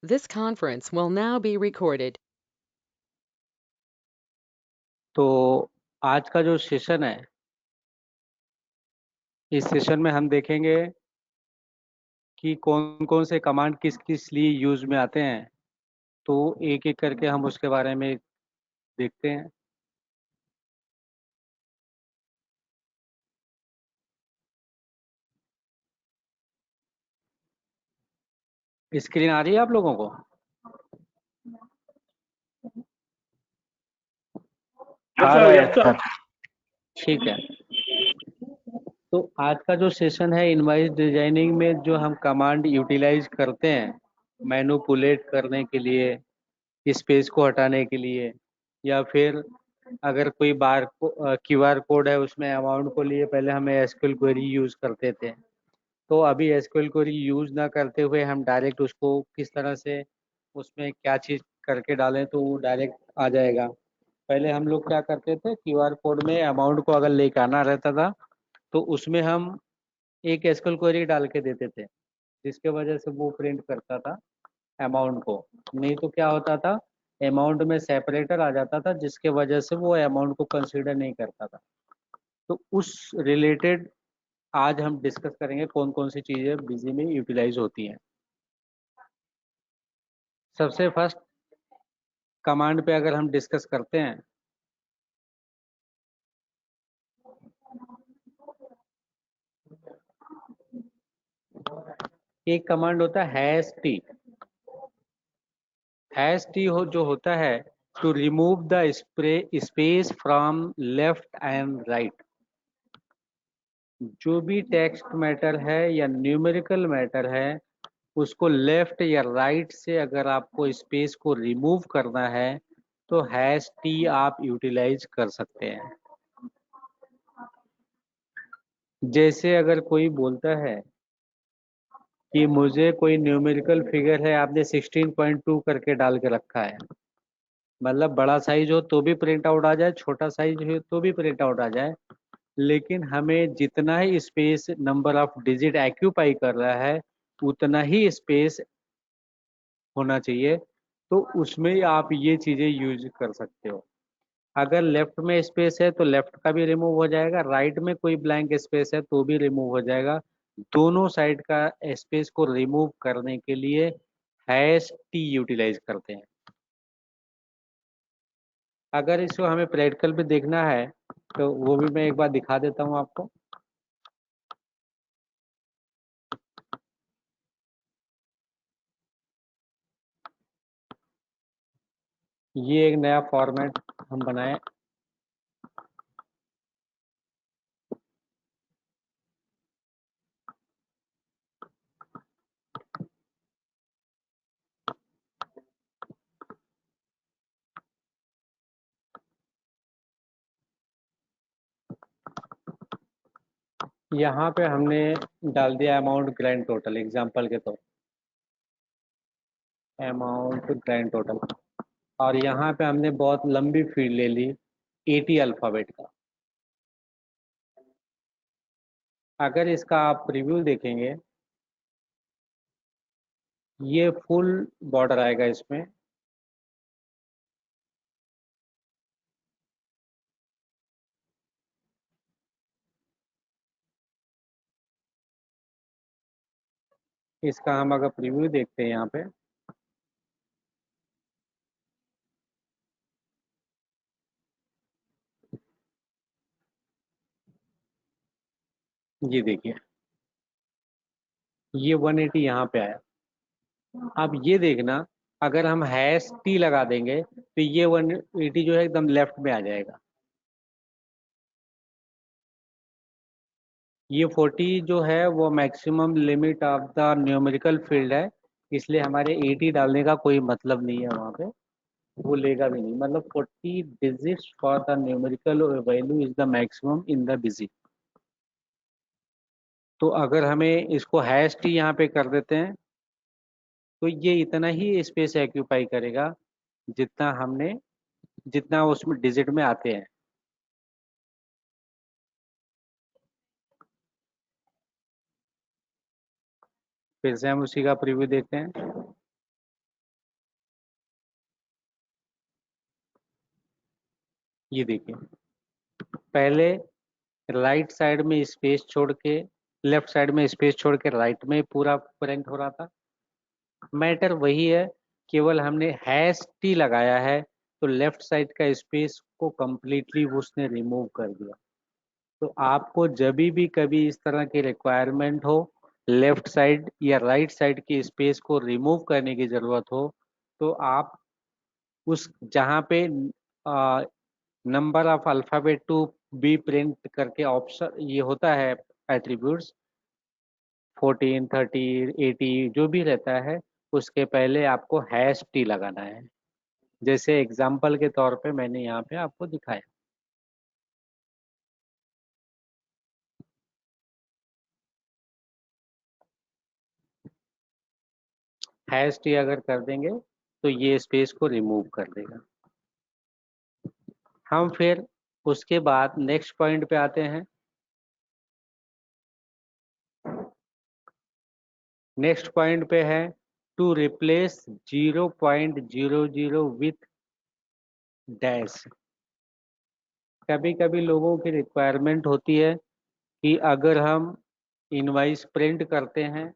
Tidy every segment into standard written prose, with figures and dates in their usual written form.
This conference will now be recorded. तो आज का जो सेशन है, इस सेशन में हम देखेंगे कि कौन कौन से कमांड किस किस लिए यूज में आते हैं। तो एक एक करके हम उसके बारे में देखते हैं। स्क्रीन आ रही है आप लोगों को? आ रहा है, अच्छा। ठीक है। तो आज का जो सेशन है, इनवॉइस डिजाइनिंग में जो हम कमांड यूटिलाइज करते हैं मैनिपुलेट करने के लिए, स्पेस को हटाने के लिए, या फिर अगर कोई क्यूआर कोड है उसमें अमाउंट को लिए पहले हमें एसक्यूएल क्वेरी यूज करते थे। तो अभी एसक्यूएल क्वेरी यूज ना करते हुए हम डायरेक्ट उसको किस तरह से उसमें क्या चीज करके डालें तो वो डायरेक्ट आ जाएगा। पहले हम लोग क्या करते थे, क्यूआर कोड में अमाउंट को अगर लेके आना रहता था तो उसमें हम एक एसक्यूएल क्वेरी डाल के देते थे, जिसके वजह से वो प्रिंट करता था अमाउंट को। नहीं तो क्या होता था, अमाउंट में सेपरेटर आ जाता था जिसके वजह से वो अमाउंट को कंसीडर नहीं करता था। तो उस रिलेटेड आज हम डिस्कस करेंगे कौन कौन सी चीज़ें बिजी में यूटिलाइज होती हैं। सबसे फर्स्ट कमांड पे अगर हम डिस्कस करते हैं, एक कमांड होता है हैश टी। हैश टी जो होता है to remove the space from left and right. जो भी टेक्स्ट मैटर है या न्यूमेरिकल मैटर है, उसको लेफ्ट या राइट से अगर आपको स्पेस को रिमूव करना है तो हैश टी आप यूटिलाइज कर सकते हैं। जैसे अगर कोई बोलता है कि मुझे कोई न्यूमेरिकल फिगर है, आपने 16.2 करके डाल के रखा है, मतलब बड़ा साइज हो तो भी प्रिंट आउट आ जाए, छोटा साइज हो तो भी प्रिंट आउट आ जाए, लेकिन हमें जितना ही space number of digit occupy कर रहा है उतना ही स्पेस होना चाहिए। तो उसमें आप ये चीजें यूज कर सकते हो। अगर लेफ्ट में स्पेस है तो लेफ्ट का भी रिमूव हो जाएगा, राइट में कोई ब्लैंक स्पेस है तो भी रिमूव हो जाएगा। दोनों साइड का स्पेस को रिमूव करने के लिए हैश टी यूटिलाइज करते हैं। अगर इसको हमें प्रैक्टिकल पे देखना है तो वो भी मैं एक बार दिखा देता हूँ आपको। ये एक नया फॉर्मेट हम बनाए। यहाँ पे हमने डाल दिया अमाउंट ग्रैंड टोटल एग्जाम्पल के तौर, अमाउंट ग्रैंड टोटल। और यहाँ पे हमने बहुत लंबी फील्ड ले ली 80 अल्फाबेट का। अगर इसका आप रिव्यू देखेंगे, ये फुल बॉर्डर आएगा इसमें। इसका हम अगर प्रीव्यू देखते हैं यहाँ पे, ये देखिए ये 180 यहाँ पे आया। अब ये देखना, अगर हम हैश टी लगा देंगे तो ये 180 जो है एकदम लेफ्ट में आ जाएगा। ये 40 जो है वो maximum limit of the numerical field है, इसलिए हमारे 80 डालने का कोई मतलब नहीं है वहाँ पे। वो लेगा भी नहीं, मतलब 40 digits for the numerical value is the maximum in the busy. तो अगर हमें इसको हैश टी यहाँ पे कर देते हैं तो ये इतना ही स्पेस एक्यूपाई करेगा जितना उसमें डिजिट में आते हैं। फिर से हम उसी का प्रीव्यू देखते हैं। ये देखिए, पहले राइट साइड में स्पेस छोड़ के, लेफ्ट साइड में स्पेस छोड़ के राइट में पूरा प्रिंट हो रहा था। मैटर वही है, केवल हमने हैश टी लगाया है तो लेफ्ट साइड का स्पेस को कंप्लीटली उसने रिमूव कर दिया। तो आपको जब भी कभी इस तरह की रिक्वायरमेंट हो, लेफ्ट साइड या राइट साइड की स्पेस को रिमूव करने की जरूरत हो, तो आप उस जहाँ पे number of alphabet to be print करके ऑप्शन ये होता है, एट्रीब्यूट्स 14, 30, 80 जो भी रहता है, उसके पहले आपको हैश टी लगाना है, जैसे एग्जाम्पल के तौर पे मैंने यहाँ पे आपको दिखाया। हैश टी अगर कर देंगे तो ये स्पेस को रिमूव कर देगा। हम फिर उसके बाद नेक्स्ट पॉइंट पे आते हैं। नेक्स्ट पॉइंट पे है टू रिप्लेस 0.00 विथ डैश। कभी कभी लोगों की रिक्वायरमेंट होती है कि अगर हम इनवाइस प्रिंट करते हैं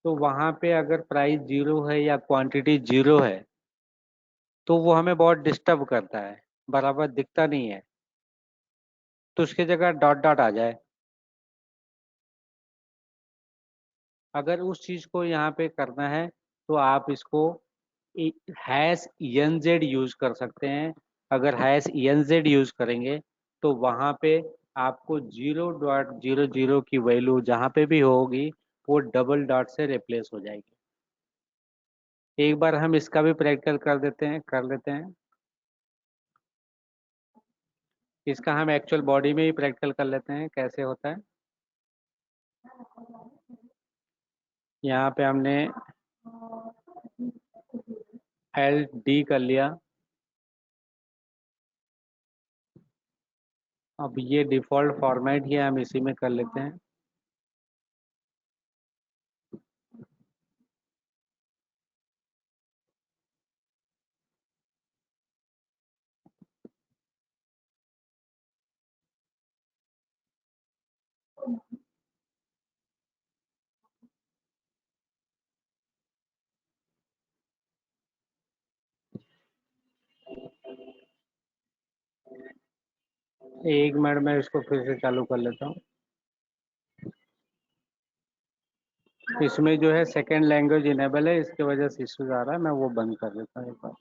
तो वहाँ पे अगर प्राइस जीरो है या क्वांटिटी जीरो है तो वो हमें बहुत डिस्टर्ब करता है, बराबर दिखता नहीं है, तो उसकी जगह डॉट डॉट आ जाए। अगर उस चीज को यहाँ पे करना है तो आप इसको हैश एन जेड यूज कर सकते हैं। अगर हैश एन जेड यूज करेंगे तो वहाँ पे आपको 0.00 की वैल्यू जहाँ पे भी होगी वो डबल डॉट से रिप्लेस हो जाएगी। एक बार हम इसका भी प्रैक्टिकल कर लेते हैं। इसका हम एक्चुअल बॉडी में ही प्रैक्टिकल कर लेते हैं कैसे होता है। यहाँ पे हमने एल डी कर लिया। अब ये डिफ़ॉल्ट फॉर्मेट ही है, हम इसी में कर लेते हैं। एक मिनट में इसको फिर से चालू कर लेता हूँ। इसमें जो है सेकेंड लैंग्वेज इनेबल है, इसकी वजह से इश्यूज आ रहा है, मैं वो बंद कर देता हूँ एक बार।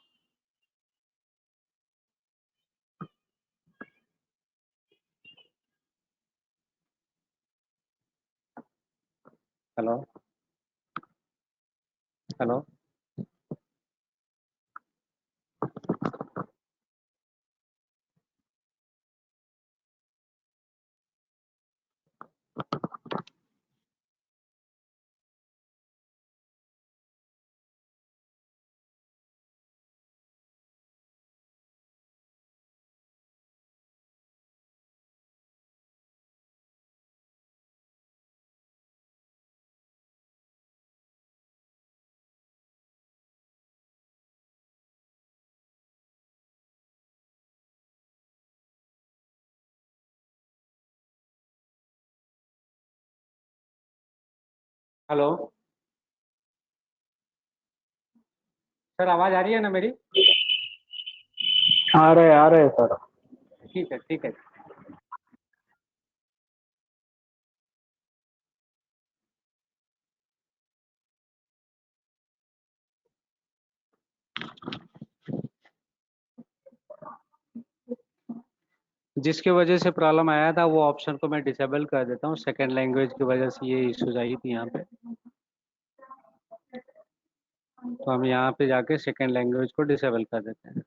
Hello hello. हेलो सर, आवाज आ रही है ना मेरी? आ रहे सर। ठीक है ठीक है। जिसकी वजह से प्रॉब्लम आया था वो ऑप्शन को मैं डिसेबल कर देता हूँ, सेकेंड लैंग्वेज की वजह से ये इश्यूज आई थी यहाँ पे। तो हम यहाँ पे जाके सेकेंड लैंग्वेज को डिसेबल कर देते हैं।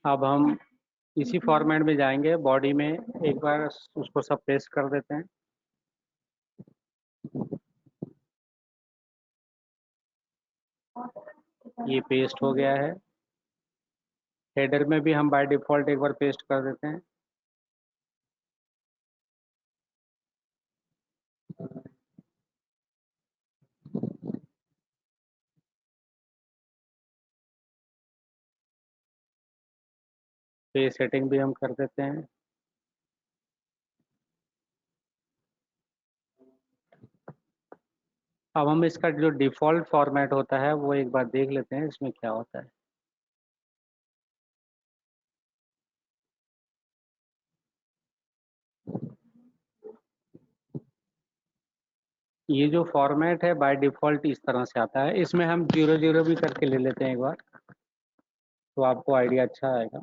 अब हम इसी फॉर्मेट में जाएंगे, बॉडी में एक बार उसको सब पेस्ट कर देते हैं। ये पेस्ट हो गया है। हेडर में भी हम बाय डिफॉल्ट एक बार पेस्ट कर देते हैं। पेज सेटिंग भी हम कर देते हैं। अब हम इसका जो डिफ़ॉल्ट फॉर्मेट होता है वो एक बार देख लेते हैं इसमें क्या होता है। ये जो फॉर्मेट है बाय डिफ़ॉल्ट इस तरह से आता है। इसमें हम 00 भी करके ले लेते हैं एक बार, तो आपको आइडिया अच्छा आएगा।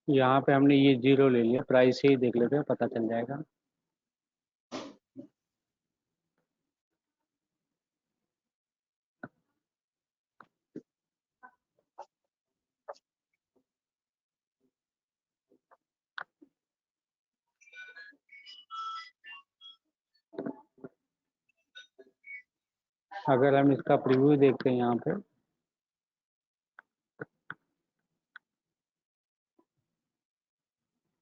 यहाँ पे हमने ये 0 ले लिया, प्राइस से ही देख लेते हैं, पता चल जाएगा। अगर हम इसका प्रीव्यू देखते हैं यहाँ पे,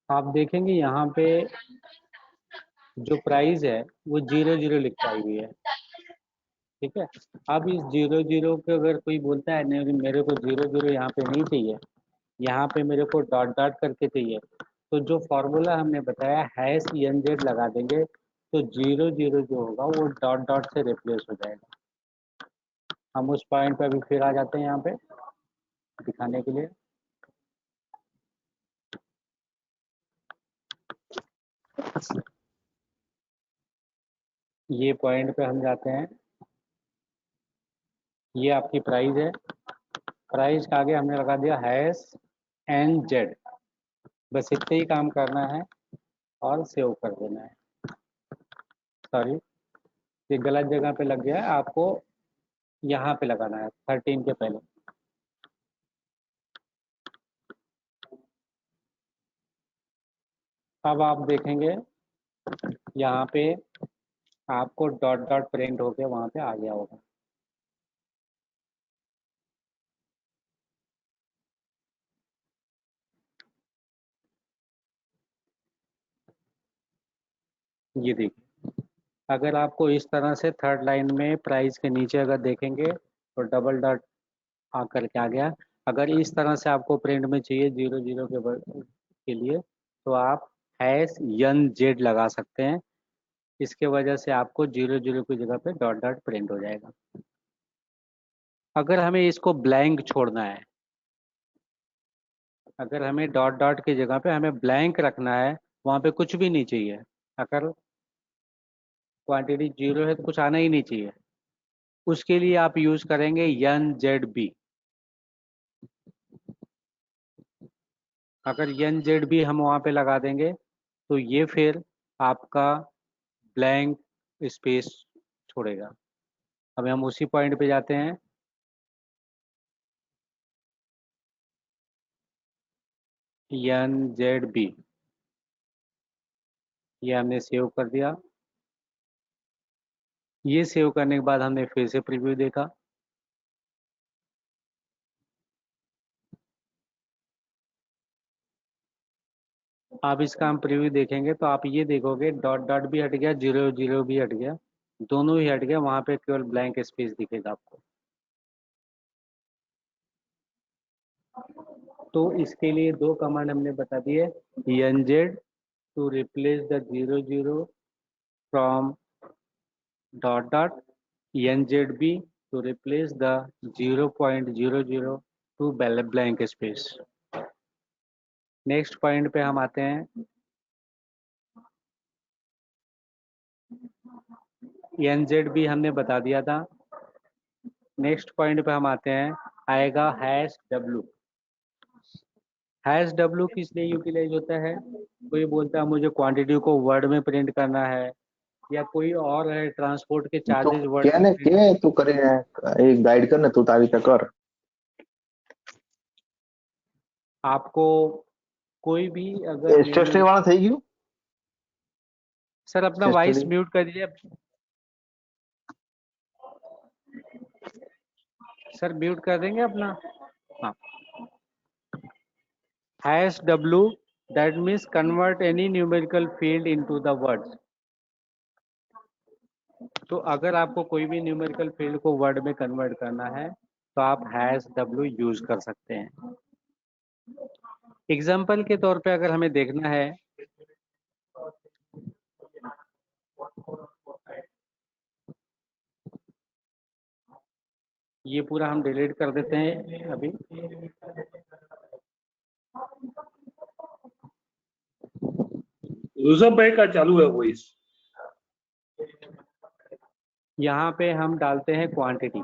आप देखेंगे यहाँ पे जो प्राइस है वो 00 लिखा हुई है। ठीक है। अब इस 00 के अगर कोई बोलता है नहीं मेरे को 00 यहाँ पे नहीं चाहिए, यहाँ पे मेरे को डॉट डॉट करके चाहिए, तो जो फॉर्मूला हमने बताया हैश NZ लगा देंगे, तो 00 जो होगा वो डॉट डॉट से रिप्लेस हो जाएगा। हम उस पॉइंट पे अभी फिर आ जाते हैं यहाँ पे दिखाने के लिए। ये पॉइंट पे हम जाते हैं। ये आपकी प्राइस है। प्राइस का आगे हमने लगा दिया हैश NZ। बस इतने ही काम करना है और सेव कर देना है। सॉरी, ये गलत जगह पे लग गया है, आपको यहाँ पे लगाना है 13 के पहले। अब आप देखेंगे यहाँ पे आपको डॉट डॉट प्रिंट होके वहाँ पे आ गया होगा। ये देखिए, अगर आपको इस तरह से थर्ड लाइन में प्राइस के नीचे अगर देखेंगे तो डबल डॉट आकर के आ गया। अगर इस तरह से आपको प्रिंट में चाहिए 00 के लिए, तो आप हैश NZ लगा सकते हैं। इसके वजह से आपको 00 की जगह पे डॉट डॉट प्रिंट हो जाएगा। अगर हमें इसको ब्लैंक छोड़ना है, अगर हमें डॉट डॉट की जगह पे हमें ब्लैंक रखना है, वहाँ पे कुछ भी नहीं चाहिए, अगर क्वांटिटी 0 है तो कुछ आना ही नहीं चाहिए, उसके लिए आप यूज करेंगे NZB। अगर NZB हम वहाँ पे लगा देंगे तो ये फिर आपका ब्लैंक स्पेस छोड़ेगा। अब हम उसी पॉइंट पे जाते हैं। NZB ये हमने सेव कर दिया। ये सेव करने के बाद हमने फिर से प्रीव्यू देखा। आप इसका हम प्रीव्यू देखेंगे तो आप ये देखोगे डॉट डॉट भी हट गया, 00 भी हट गया, दोनों ही हट गया, वहां पे केवल ब्लैंक स्पेस दिखेगा आपको। तो इसके लिए दो कमांड हमने बता दिए, NZ to replace the 00 from dot dot, NZB to replace the 0.00 to blank space। Next point पे हम आते हैं। NZB हमने बता दिया था। नेक्स्ट पॉइंट पे हम आते हैं, आएगा हैश W। हैश W किस लिए यूटिलाइज होता है? कोई बोलता है मुझे क्वांटिटी को वर्ड में प्रिंट करना है, या कोई और है ट्रांसपोर्ट के तो चार्जेस वर्ड क्या में ने प्रिंट। के तू करे एक गाइड कर ना तू तारी का कर। आपको कोई भी अगर स्टेशनरी वाला થઈ ગયું सर अपना वॉइस स्टेशनरी म्यूट कर दीजिए सर, म्यूट कर देंगे अपना। हाँ, hash W that means convert any numerical field into the words. तो अगर आपको कोई भी न्यूमेरिकल फील्ड को वर्ड में कन्वर्ट करना है तो आप हैश डब्ल्यू यूज कर सकते हैं। एग्जाम्पल के तौर पे अगर हमें देखना है, ये पूरा हम डिलीट कर देते हैं अभी। यूसुफ भाई का चालू है वॉइस। यहाँ पे हम डालते हैं क्वांटिटी,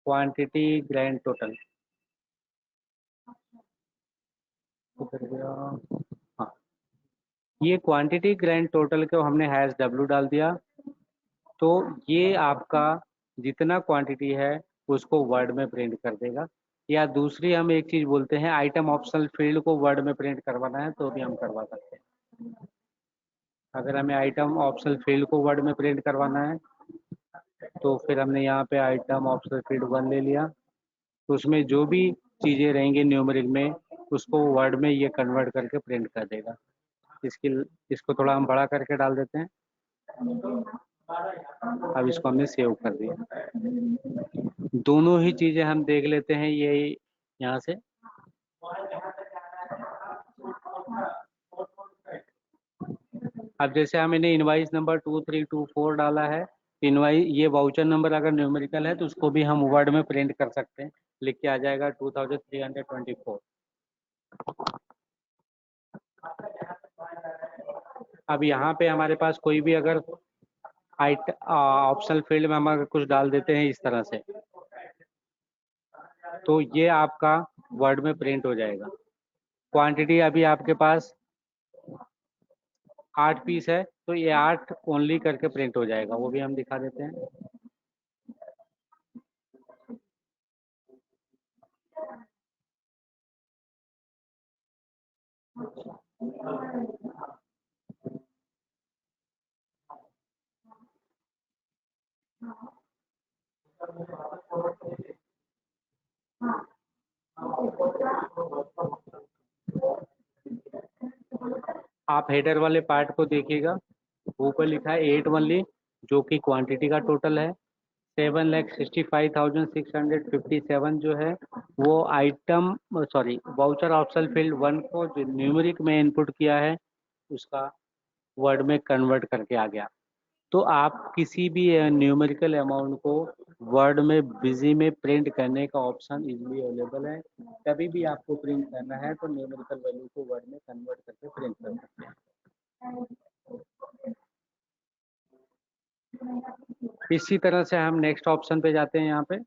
क्वांटिटी ग्रैंड टोटल। हाँ, ये क्वांटिटी ग्रैंड टोटल को हमने हैश डब्ल्यू डाल दिया, तो ये आपका जितना क्वांटिटी है उसको वर्ड में प्रिंट कर देगा। या दूसरी हम एक चीज बोलते हैं, आइटम ऑप्शनल फील्ड को वर्ड में प्रिंट करवाना है तो भी हम करवा सकते हैं। अगर हमें आइटम ऑप्शनल फील्ड को वर्ड में प्रिंट करवाना है तो फिर हमने यहाँ पे आइटम ऑप्शनल फील्ड 1 ले लिया, तो उसमें जो भी चीजें रहेंगी न्यूमेरिक में उसको वर्ड में ये कन्वर्ट करके प्रिंट कर देगा। इसको थोड़ा हम बड़ा करके डाल देते हैं। अब इसको हमने सेव कर दिया। दोनों ही चीजें हम देख लेते हैं ये यहाँ से। अब जैसे हमने इनवाइस नंबर 2324 डाला है, इनवाइस ये वाउचर नंबर अगर न्यूमेरिकल है तो उसको भी हम वर्ड में प्रिंट कर सकते हैं, लिख के आ जाएगा 2324। अब यहाँ पे हमारे पास कोई भी अगर ऑप्शनल फील्ड में हम अगर कुछ डाल देते हैं इस तरह से, तो ये आपका वर्ड में प्रिंट हो जाएगा। क्वांटिटी अभी आपके पास 8 पीस है तो ये 8 ओनली करके प्रिंट हो जाएगा, वो भी हम दिखा देते हैं। आप हेडर वाले पार्ट को देखिएगा, ऊपर लिखा है 8 ओनली, जो कि क्वांटिटी का टोटल है। 7,65,657 जो है वो आइटम वाउचर ऑप्शनल फील्ड 1 को जो न्यूमेरिक में इनपुट किया है उसका वर्ड में कन्वर्ट करके आ गया। तो आप किसी भी न्यूमेरिकल अमाउंट को वर्ड में बिजी में प्रिंट करने का ऑप्शन इजीली अवेलेबल है। कभी भी आपको प्रिंट करना है तो न्यूमेरिकल वैल्यू को वर्ड में कन्वर्ट करके प्रिंट कर सकते हैं। इसी तरह से हम नेक्स्ट ऑप्शन पे जाते हैं। यहाँ पे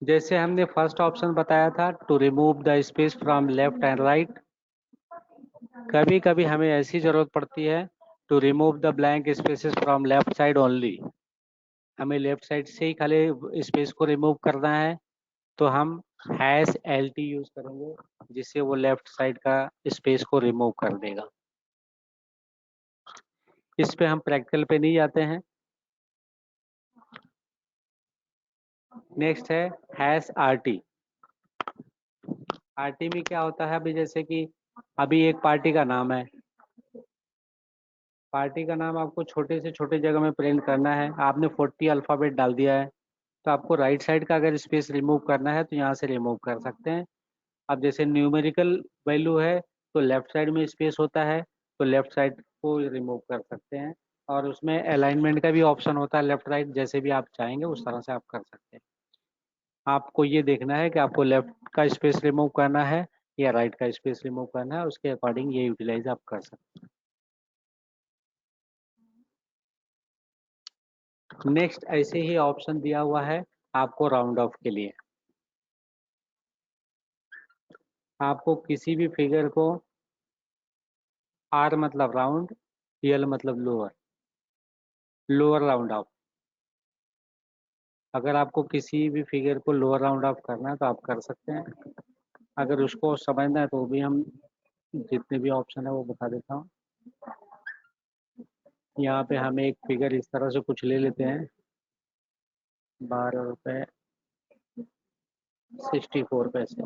जैसे हमने फर्स्ट ऑप्शन बताया था, to remove the space from left and right. कभी कभी हमें ऐसी जरूरत पड़ती है to remove the blank spaces from left side only, हमें लेफ्ट साइड से ही खाली स्पेस को रिमूव करना है, तो हम हैश LT यूज करेंगे जिससे वो लेफ्ट साइड का स्पेस को रिमूव कर देगा। इस पे हम प्रैक्टिकल पे नहीं जाते हैं। नेक्स्ट है हैश RT। RT में क्या होता है, अभी जैसे कि अभी एक पार्टी का नाम है, पार्टी का नाम आपको छोटे से छोटे जगह में प्रिंट करना है, आपने 40 अल्फ़ाबेट डाल दिया है, तो आपको राइट साइड का अगर स्पेस रिमूव करना है तो यहाँ से रिमूव कर सकते हैं। अब जैसे न्यूमेरिकल वैल्यू है तो लेफ्ट साइड में स्पेस होता है, तो लेफ्ट साइड को रिमूव कर सकते हैं। और उसमें अलाइनमेंट का भी ऑप्शन होता है, लेफ्ट राइट जैसे भी आप चाहेंगे उस तरह से आप कर सकते हैं। आपको ये देखना है कि आपको लेफ्ट का स्पेस रिमूव करना है या राइट का स्पेस रिमूव करना है, उसके अकॉर्डिंग ये यूटिलाइज आप कर सकते हैं। नेक्स्ट ऐसे ही ऑप्शन दिया हुआ है आपको राउंड ऑफ के लिए। आपको किसी भी फिगर को R मतलब राउंड, L मतलब लोअर, लोअर राउंड ऑफ, अगर आपको किसी भी फिगर को लोअर राउंड ऑफ करना है तो आप कर सकते हैं, अगर उसको समझना है तो भी हम जितने भी ऑप्शन है वो बता देता हूँ। यहाँ पे हम एक फिगर इस तरह से कुछ ले लेते हैं, 12 रुपये 64 पैसे।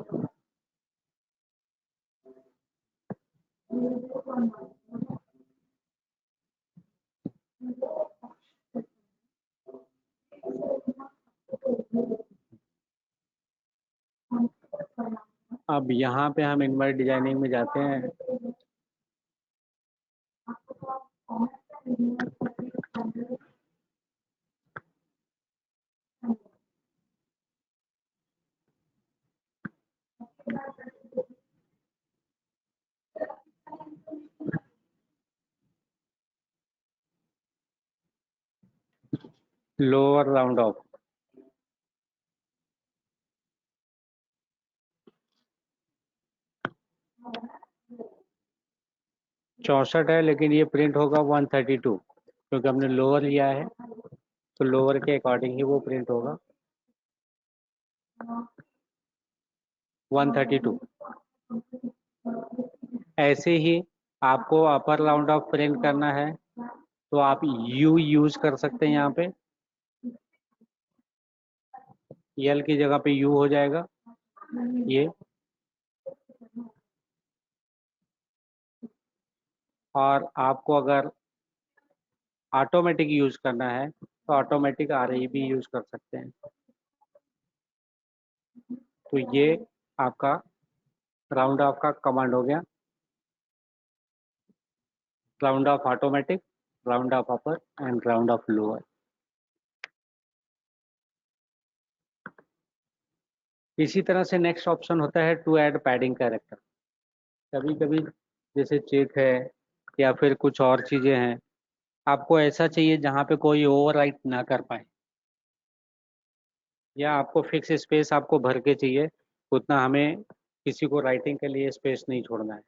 अब यहाँ पे हम इनवर्ट डिजाइनिंग में जाते हैं। लोअर राउंड ऑफ, चौसठ है, लेकिन ये प्रिंट होगा 132 क्योंकि हमने लोअर लिया है, तो लोअर के अकॉर्डिंग ही वो प्रिंट होगा 132। ऐसे ही आपको अपर राउंड ऑफ प्रिंट करना है तो आप यू यूज कर सकते हैं। यहाँ पे यल की जगह पे यू हो जाएगा ये। और आपको अगर ऑटोमेटिक यूज करना है तो ऑटोमेटिक आर ई भी यूज कर सकते हैं। तो ये आपका राउंड ऑफ का कमांड हो गया, round of automatic, round of upper and round of lower. इसी तरह से नेक्स्ट ऑप्शन होता है टू ऐड पैडिंग कैरेक्टर। कभी कभी जैसे चेक है या फिर कुछ और चीजें हैं, आपको ऐसा चाहिए जहाँ पे कोई ओवरराइट ना कर पाए, या आपको फिक्स स्पेस आपको भर के चाहिए, उतना हमें किसी को राइटिंग के लिए स्पेस नहीं छोड़ना है।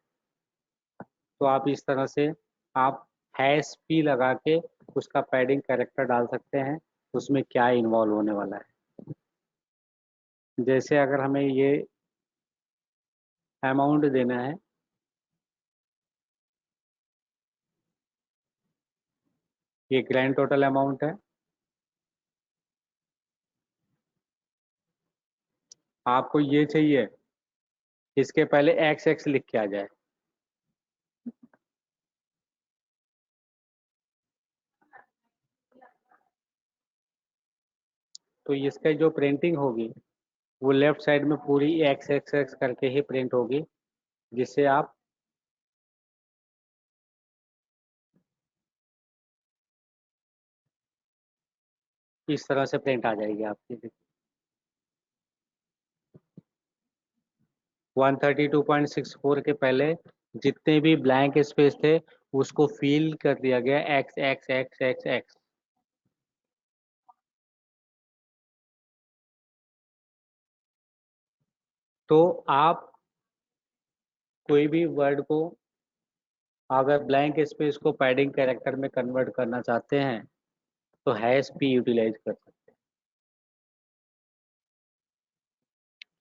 तो आप इस तरह से आप हैश पी लगा के उसका पैडिंग कैरेक्टर डाल सकते हैं, उसमें क्या इन्वॉल्व होने वाला है। जैसे अगर हमें ये अमाउंट देना है, ये ग्रैंड टोटल अमाउंट है, आपको ये चाहिए इसके पहले एक्स एक्स लिख के आ जाए। तो इसका जो प्रिंटिंग होगी वो लेफ्ट साइड में पूरी एक्स एक्स एक्स करके ही प्रिंट होगी, जिससे आप इस तरह से प्रिंट आ जाएगी आपकी। 132.64 के पहले जितने भी ब्लैंक स्पेस थे उसको फिल कर दिया गया x x x x x. तो आप कोई भी वर्ड को अगर ब्लैंक स्पेस को पैडिंग कैरेक्टर में कन्वर्ट करना चाहते हैं तो हैश पी यूटिलाइज कर सकते हैं।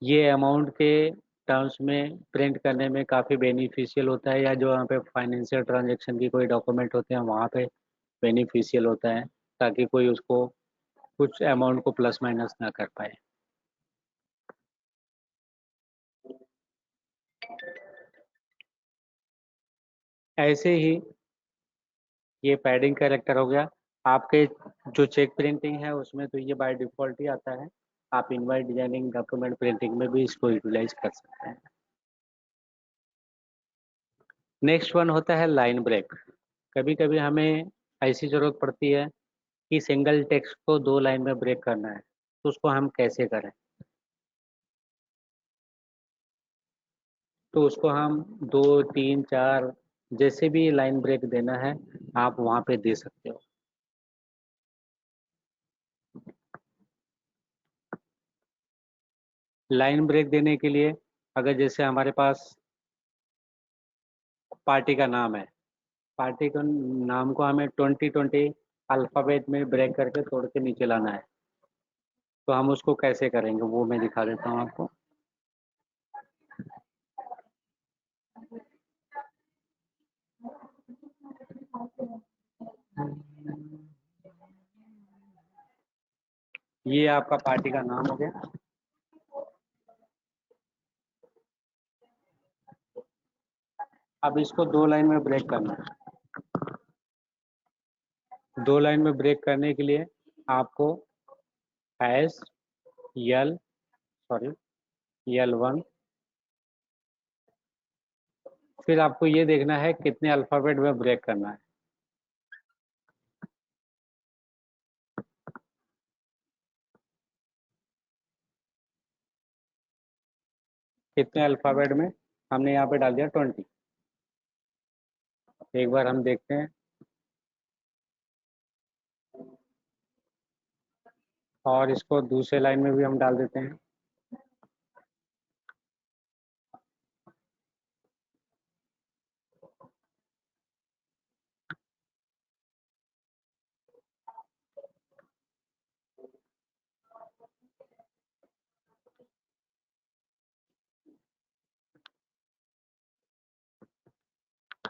ये अमाउंट के टर्म्स में प्रिंट करने में काफ़ी बेनिफिशियल होता है, या जो यहाँ पे फाइनेंशियल ट्रांजैक्शन की कोई डॉक्यूमेंट होते हैं वहाँ पे बेनिफिशियल होता है, ताकि कोई उसको कुछ अमाउंट को प्लस माइनस ना कर पाए। ऐसे ही ये पैडिंग कैरेक्टर हो गया। आपके जो चेक प्रिंटिंग है उसमें तो ये बाय डिफॉल्ट ही आता है, आप इनवाइट डिजाइनिंग डॉक्यूमेंट प्रिंटिंग में भी इसको यूटिलाइज कर सकते हैं। नेक्स्ट वन होता है लाइन ब्रेक। कभी कभी हमें ऐसी ज़रूरत पड़ती है कि सिंगल टेक्स्ट को 2 लाइन में ब्रेक करना है, तो उसको हम कैसे करें। तो उसको हम 2 3 4 जैसे भी लाइन ब्रेक देना है आप वहाँ पे दे सकते हो। लाइन ब्रेक देने के लिए अगर जैसे हमारे पास पार्टी का नाम है, पार्टी का नाम को हमें 2020 अल्फ़ाबेट में ब्रेक करके तोड़ के नीचे लाना है। तो हम उसको कैसे करेंगे वो मैं दिखा देता हूँ आपको। ये आपका पार्टी का नाम हो गया। अब इसको 2 लाइन में ब्रेक करना है। 2 लाइन में ब्रेक करने के लिए आपको एस यल सॉरी L1, फिर आपको ये देखना है कितने अल्फ़ाबेट में ब्रेक करना है। कितने अल्फ़ाबेट में, हमने यहाँ पे डाल दिया 20। एक बार हम देखते हैं और इसको दूसरे लाइन में भी हम डाल देते हैं।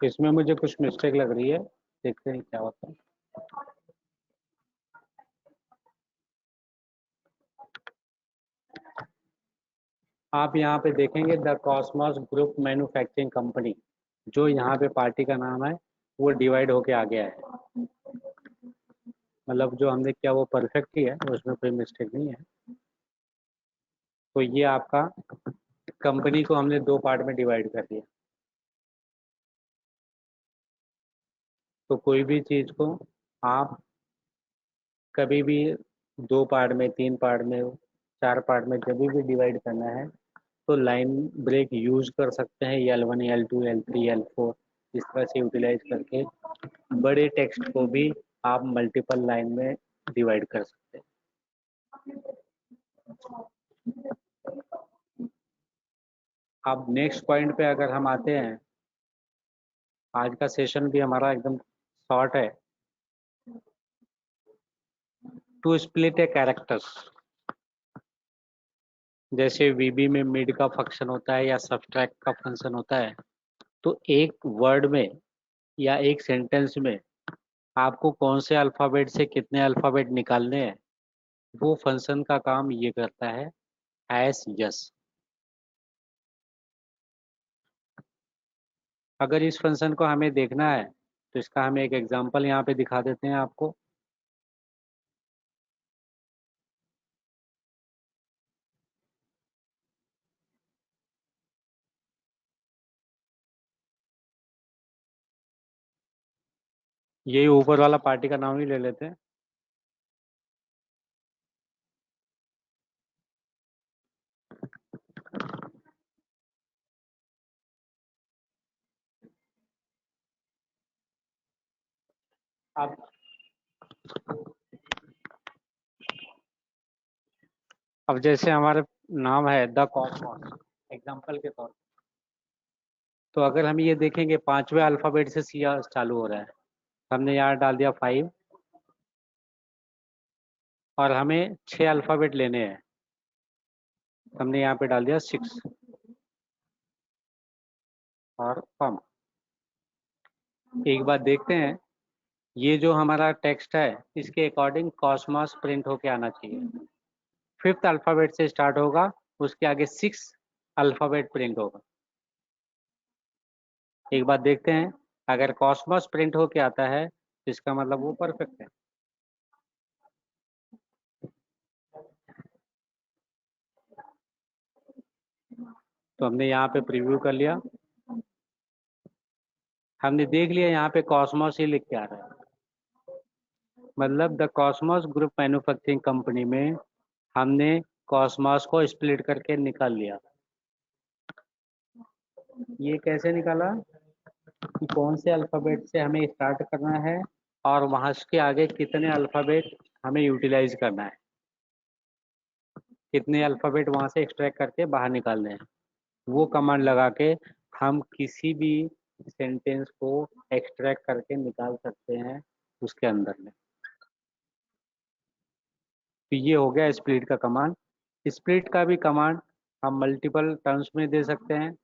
इसमें मुझे कुछ मिस्टेक लग रही है, देखते हैं क्या होता है। आप यहाँ पे देखेंगे the Cosmos group manufacturing company, जो यहाँ पे पार्टी का नाम है वो डिवाइड होके आ गया है। मतलब जो हमने किया वो परफेक्ट ही है, उसमें कोई मिस्टेक नहीं है। तो ये आपका कंपनी को हमने 2 पार्ट में डिवाइड कर दिया। तो कोई भी चीज़ को आप कभी भी 2 पार्ट में, 3 पार्ट में, 4 पार्ट में जब भी डिवाइड करना है तो लाइन ब्रेक यूज कर सकते हैं। L1, L2, L3, L4 इस तरह से यूटिलाइज करके बड़े टेक्स्ट को भी आप मल्टीपल लाइन में डिवाइड कर सकते हैं। अब नेक्स्ट पॉइंट पे अगर हम आते हैं, आज का सेशन भी हमारा एकदम शॉर्ट है। टू स्प्लिट ए कैरेक्टर्स, जैसे वीबी में मिड का फंक्शन होता है या सब्ट्रैक्ट का फंक्शन होता है, तो एक वर्ड में या एक सेंटेंस में आपको कौन से अल्फ़ाबेट से कितने अल्फ़ाबेट निकालने हैं, वो फंक्शन का काम ये करता है एस यस। अगर इस फंक्शन को हमें देखना है तो इसका हम एक एग्जांपल यहाँ पे दिखा देते हैं आपको। यही ऊपर वाला पार्टी का नाम ही ले लेते हैं। अब जैसे हमारे नाम है द कॉस्मॉस एग्जांपल के तौर पे, तो अगर हम ये देखेंगे 5वें अल्फ़ाबेट से सी चालू हो रहा है, हमने यहाँ डाल दिया 5 और हमें 6 अल्फ़ाबेट लेने हैं, हमने यहाँ पे डाल दिया 6 और कम। एक बात देखते हैं, ये जो हमारा टेक्स्ट है इसके अकॉर्डिंग कॉस्मॉस प्रिंट होके आना चाहिए। 5th अल्फ़ाबेट से स्टार्ट होगा, उसके आगे 6 अल्फ़ाबेट प्रिंट होगा। एक बात देखते हैं, अगर कॉस्मॉस प्रिंट होके आता है तो इसका मतलब वो परफेक्ट है। तो हमने यहाँ पे प्रीव्यू कर लिया, हमने देख लिया यहाँ पे कॉस्मॉस ही लिख के आ रहा है, मतलब the Cosmos group manufacturing company में हमने कॉस्मॉस को स्प्लिट करके निकाल लिया। ये कैसे निकाला कि कौन से अल्फ़ाबेट से हमें स्टार्ट करना है और वहां के आगे कितने अल्फ़ाबेट हमें यूटिलाइज करना है, कितने अल्फ़ाबेट वहां से एक्सट्रैक्ट करके बाहर निकालने हैं। वो कमांड लगा के हम किसी भी सेंटेंस को एक्सट्रैक्ट करके निकाल सकते हैं उसके अंदर में। तो ये हो गया स्प्लिट का कमांड। स्प्लिट का भी कमांड हम मल्टीपल टर्म्स में दे सकते हैं।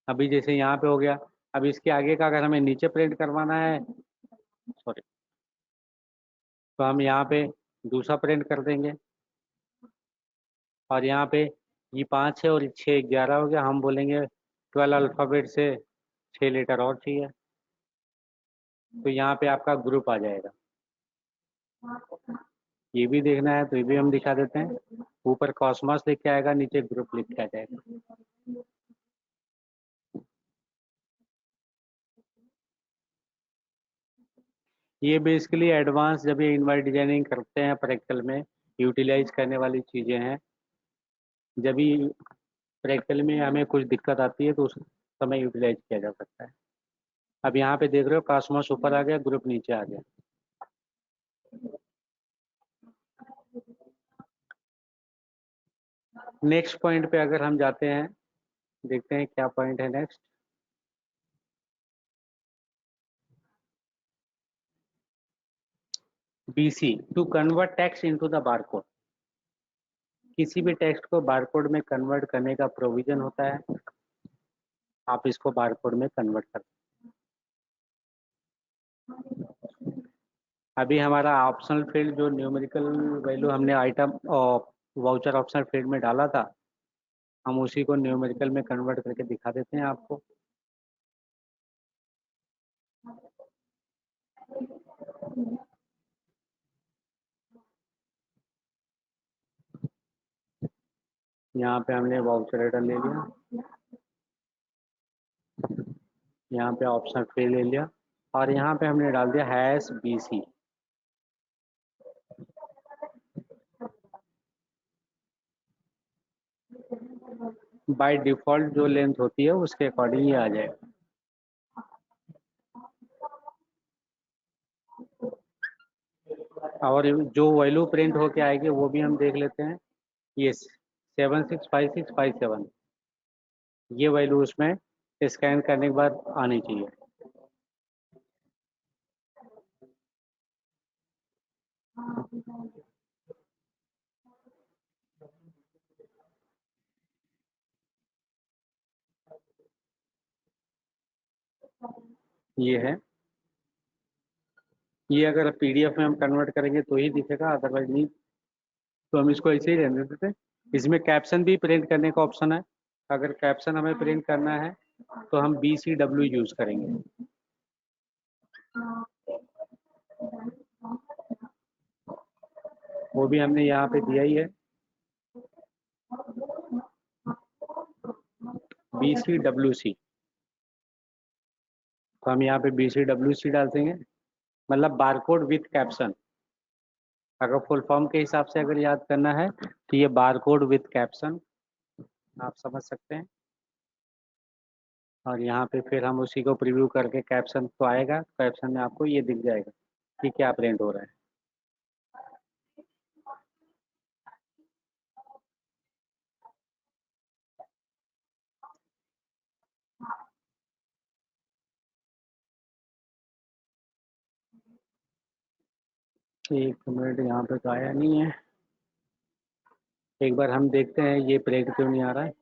अभी जैसे यहाँ पे हो गया, अब इसके आगे का अगर हमें नीचे प्रिंट करवाना है, सॉरी, तो हम यहाँ पे दूसरा प्रिंट कर देंगे। और यहाँ पे ये 5 है और 6 11 हो गया, हम बोलेंगे 12 अल्फ़ाबेट से 6 लेटर और चाहिए, तो यहाँ पे आपका ग्रुप आ जाएगा। ये भी देखना है तो ये भी हम दिखा देते हैं। ऊपर कॉस्मॉस लिख के आएगा, नीचे ग्रुप लिख के आ जाएगा। ये बेसिकली एडवांस जब ये इनवाइट डिजाइनिंग करते हैं प्रैक्टिकल में यूटिलाइज करने वाली चीज़ें हैं। जब भी प्रैक्टिकल में हमें कुछ दिक्कत आती है तो उस समय यूटिलाइज किया जा सकता है। अब यहाँ पे देख रहे हो कॉस्मॉस ऊपर आ गया, ग्रुप नीचे आ गया। नेक्स्ट पॉइंट पे अगर हम जाते हैं, देखते हैं क्या पॉइंट है next. BC, to convert text into the barcode. किसी भी टेक्स्ट को बारकोड में कन्वर्ट करने का प्रोविजन होता है, आप इसको बारकोड में कन्वर्ट कर। अभी हमारा ऑप्शनल फील्ड जो न्यूमेरिकल वैल्यू हमने आइटम और वाउचर ऑप्शनल फील्ड में डाला था, हम उसी को न्यूमेरिकल में कन्वर्ट करके दिखा देते हैं आपको। यहाँ पे हमने वाउचर रिटर्न ले लिया, यहाँ पे ऑप्शनल फील्ड ले लिया, और यहाँ पे हमने डाल दिया हैश BC। बाय डिफॉल्ट जो लेंथ होती है उसके अकॉर्डिंग ये आ जाएगा। और जो वैल्यू प्रिंट होके आएगी वो भी हम देख लेते हैं। ये 765657, ये वैल्यू उसमें स्कैन करने के बाद आनी चाहिए। ये है, ये अगर PDF में हम कन्वर्ट करेंगे तो ही दिखेगा, अदरवाइज नहीं। तो हम इसको ऐसे ही रहने देते हैं। इसमें कैप्शन भी प्रिंट करने का ऑप्शन है। अगर कैप्शन हमें प्रिंट करना है तो हम BCW यूज करेंगे। वो भी हमने यहाँ पे दिया ही है, BCWC। तो हम यहाँ पे BCWC डाल देंगे, मतलब बारकोड विथ कैप्शन। अगर फुल फॉर्म के हिसाब से अगर याद करना है तो ये बारकोड विथ कैप्शन आप समझ सकते हैं। और यहाँ पे फिर हम उसी को प्रीव्यू करके कैप्शन तो आएगा, कैप्शन में आपको ये दिख जाएगा कि क्या प्रिंट हो रहा है। एक मिनट, यहाँ पे तो आया नहीं है। एक बार हम देखते हैं ये प्रिंट क्यों नहीं आ रहा है।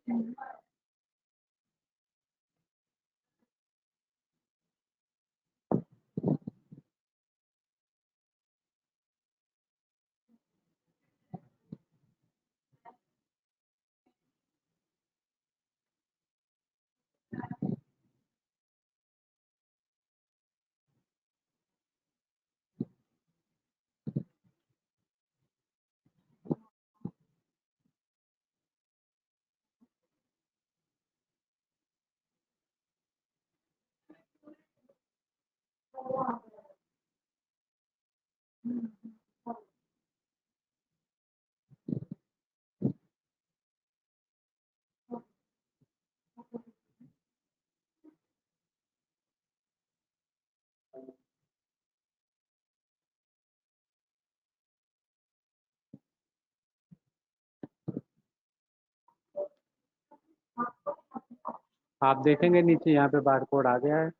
आप देखेंगे नीचे यहाँ पे बारकोड आ गया है।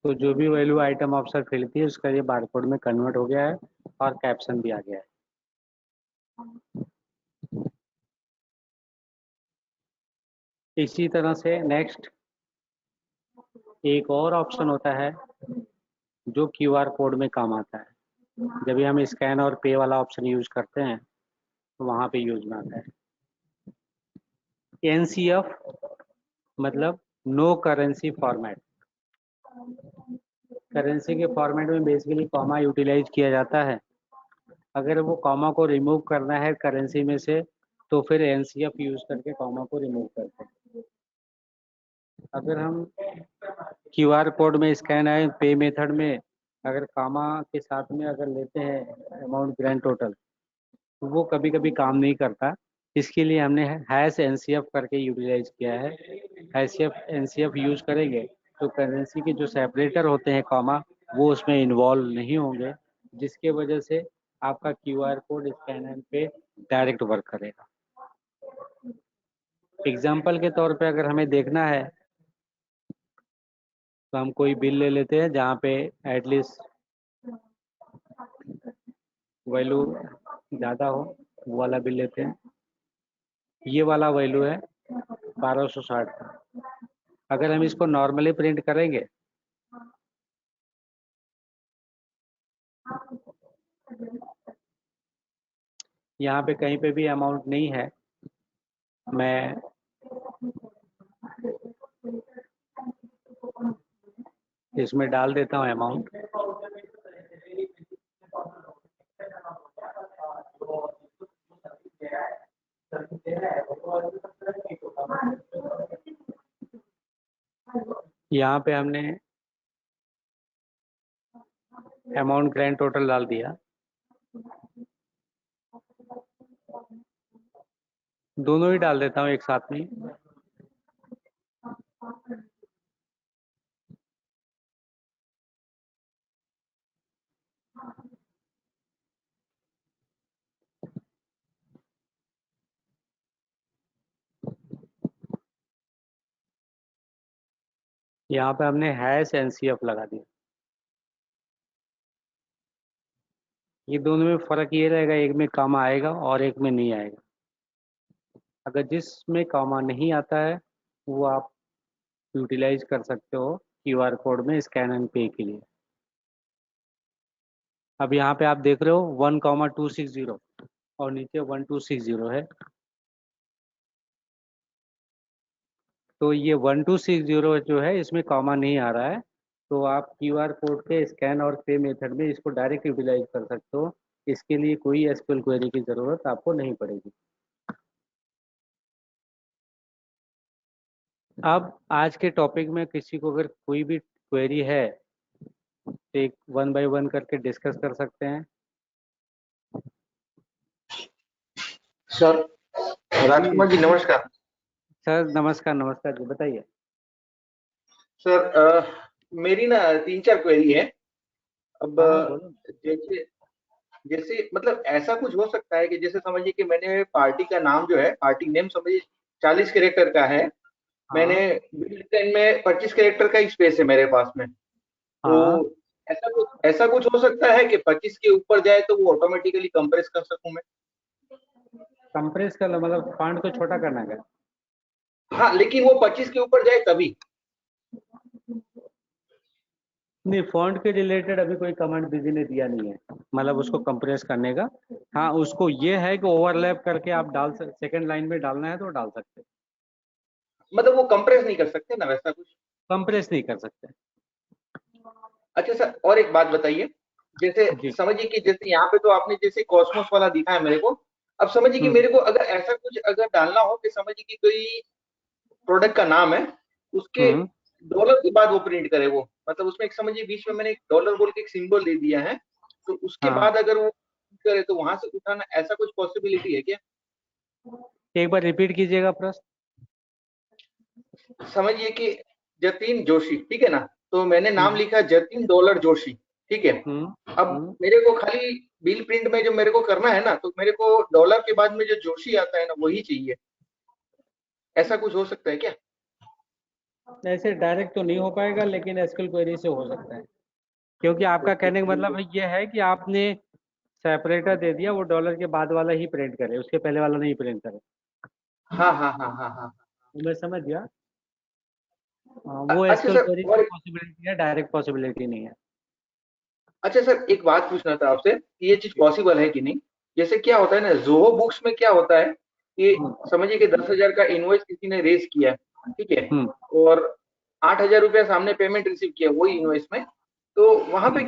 तो जो भी वैल्यू आइटम ऑफसेट फील्ड थी उसका ये बारकोड में कन्वर्ट हो गया है और कैप्शन भी आ गया है। इसी तरह से नेक्स्ट एक और ऑप्शन होता है जो क्यूआर कोड में काम आता है। जब भी हम स्कैन और पे वाला ऑप्शन यूज करते हैं तो वहाँ पे यूज में आता है। एनसीएफ मतलब नो करेंसी फॉर्मेट। करेंसी के फॉर्मेट में बेसिकली कॉमा यूटिलाइज किया जाता है। अगर वो कॉमा को रिमूव करना है करेंसी में से तो फिर एनसीएफ यूज करके कॉमा को रिमूव करते हैं। अगर हम क्यूआर कोड में स्कैन है पे मेथड में अगर कॉमा के साथ में अगर लेते हैं अमाउंट ग्रैंड टोटल तो वो कभी कभी काम नहीं करता। इसके लिए हमने हैश एनसीएफ करके यूटिलाइज किया है। हैश एनसीएफ यूज करेंगे तो करेंसी के जो सेपरेटर होते हैं कॉमा वो उसमें इन्वॉल्व नहीं होंगे, जिसके वजह से आपका क्यूआर कोड स्कैनर पे डायरेक्ट वर्क करेगा। एग्जाम्पल के तौर पे अगर हमें देखना है तो हम कोई बिल ले लेते हैं जहाँ पे एटलीस्ट वैल्यू ज़्यादा हो, वो वाला बिल लेते हैं। ये वाला वैल्यू है 1260 का। अगर हम इसको नॉर्मली प्रिंट करेंगे यहाँ पे कहीं पे भी अमाउंट नहीं है, मैं इसमें डाल देता हूँ अमाउंट। यहाँ पे हमने अमाउंट ग्रैंड टोटल डाल दिया। दोनों ही डाल देता हूँ एक साथ में। यहाँ पे हमने हैश एनसीएफ लगा दिया। ये दोनों में फर्क ये रहेगा, एक में कॉमा आएगा और एक में नहीं आएगा। अगर जिसमें कॉमा नहीं आता है वो आप यूटिलाइज कर सकते हो क्यूआर कोड में स्कैन एंड पे के लिए। अब यहाँ पे आप देख रहे हो 1,260 और नीचे 1260 है। तो ये 1260 जो है इसमें कॉमा नहीं आ रहा है, तो आप क्यूआर कोड के स्कैन और पे मेथड में इसको डायरेक्ट यूटिलाइज कर सकते हो। इसके लिए कोई एसक्यूएल क्वेरी की ज़रूरत आपको नहीं पड़ेगी। अब आज के टॉपिक में किसी को अगर कोई भी क्वेरी है एक 1 बाय 1 करके डिस्कस कर सकते हैं। सर राजकुमार जी नमस्कार। सर नमस्कार। नमस्कार जी, बताइए। सर मेरी ना 3-4 क्वेरी है। अब बोलो। जैसे जैसे मतलब ऐसा कुछ हो सकता है कि जैसे समझिए कि मैंने पार्टी का नाम जो है, पार्टी नेम समझिए 40 कैरेक्टर का है। मैंने हाँ बिल्टन में 25 कैरेक्टर का स्पेस है मेरे पास में। तो हाँ, ऐसा कुछ हो सकता है कि 25 के ऊपर जाए तो वो ऑटोमेटिकली कंप्रेस कर सकूं मैं। कंप्रेस कर लो मतलब फॉन्ट को छोटा करना है। हाँ, लेकिन वो 25 के ऊपर जाए तभी। नहीं, फॉन्ट के रिलेटेड अभी कोई कमांड बिजी ने दिया नहीं है, मतलब उसको कंप्रेस करने का। हाँ, उसको ये है कि ओवरलैप करके आप डाल सेकंड लाइन में डालना है तो डाल सकते हैं। मतलब वो कंप्रेस नहीं कर सकते ना वैसा कुछ। कंप्रेस नहीं कर सकते। अच्छा सर, और एक बात बताइए। जैसे जी। समझिए कि जैसे यहाँ पे तो आपने जैसे कॉस्मोस वाला दिखा है मेरे को। अब समझिए कि हम्म मेरे को अगर ऐसा कुछ अगर डालना हो कि समझिए कि कोई प्रोडक्ट का नाम है, उसके हम्म डॉलर के बाद वो प्रिंट करे, वो मतलब उसमें एक समझिए बीच में मैंने एक डॉलर बोल के एक सिंबल दे दिया है, तो उसके हाँ, बाद अगर वो करे तो वहां से उठाना, ऐसा कुछ पॉसिबिलिटी है क्या? एक बार रिपीट कीजिएगा प्रश्न। समझिए कि जतिन जोशी, ठीक है ना, तो मैंने नाम हम्म लिखा जतिन डॉलर जोशी, ठीक है। हम्म अब हम्म मेरे को खाली बिल प्रिंट में जो मेरे को करना है ना, तो मेरे को डॉलर के बाद में जो जोशी आता है ना वही चाहिए। ऐसा कुछ हो सकता है क्या? ऐसे डायरेक्ट तो नहीं हो पाएगा, लेकिन एसक्यूएल क्वेरी से हो सकता है, क्योंकि आपका कहने का मतलब ये है कि आपने सेपरेटर दे दिया, वो डॉलर के बाद वाला ही प्रिंट करे, उसके पहले वाला नहीं प्रिंट करे। हाँ हाँ हाँ हाँ हाँ। तो मैं समझ गया। वो अच्छा एसक्यूएल सर, क्वेरी की और पॉसिबिलिटी है, डायरेक्ट पॉसिबिलिटी नहीं है। अच्छा सर, एक बात पूछना था आपसे कि ये चीज पॉसिबल है कि नहीं। जैसे क्या होता है ना, जोहो बुक्स में क्या होता है कि हम्म समझिए कि 10,000 का इनवॉइस किसी ने रेज किया, ठीक है, हम्म और 8,000 रुपया सामने पेमेंट रिसीव किया वही इनवॉइस में, तो वहां पे